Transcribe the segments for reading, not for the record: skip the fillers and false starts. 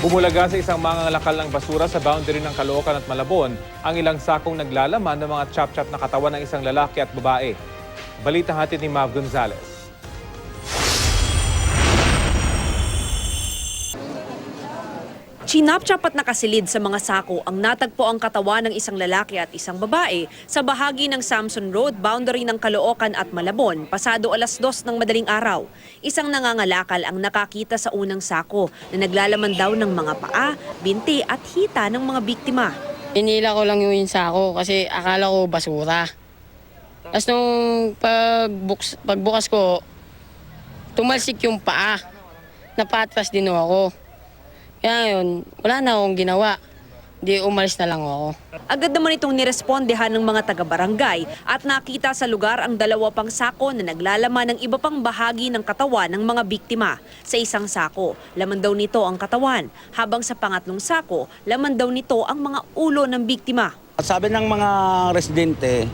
Bumulaga sa isang mangangalakal ng basura sa boundary ng Caloocan at Malabon ang ilang sakong naglalaman ng mga chop-chop na katawan ng isang lalaki at babae. Balita hatid ni Mav Gonzalez. Chinap-chop at nakasilid sa mga sako ang natagpo ang katawan ng isang lalaki at isang babae sa bahagi ng Samson Road, boundary ng Caloocan at Malabon, pasado 2:00 ng madaling araw. Isang nangangalakal ang nakakita sa unang sako na naglalaman daw ng mga paa, binti at hita ng mga biktima. Inila ko lang yung sako kasi akala ko basura. Tapos nung pagbukas ko, tumalsik yung paa. Napatras din ako. Kaya yun, wala na akong ginawa. Di umalis na lang ako. Agad naman itong nirespondehan ng mga taga-barangay at nakita sa lugar ang 2 pang sako na naglalaman ng iba pang bahagi ng katawan ng mga biktima. Sa isang sako, laman daw nito ang katawan, habang sa pangatlong sako, laman daw nito ang mga ulo ng biktima. Sabi ng mga residente,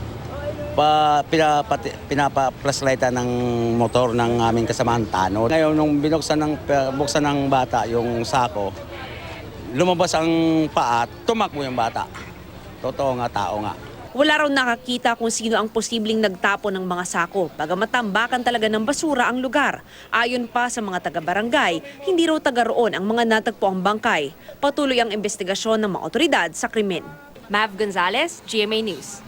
pinapa-flashlightan ng motor ng aming kasamahan tanod. Ngayon, nung buksan ng bata yung sako, lumabas ang paa, tumakbo yung bata. Totoo nga, tao nga. Wala raw nakakita kung sino ang posibleng nagtapo ng mga sako, bagamat tambakan talaga ng basura ang lugar. Ayon pa sa mga taga-barangay, hindi raw taga roon ang mga natagpo ang bangkay. Patuloy ang investigasyon ng mga otoridad sa krimen. Mav Gonzalez, GMA News.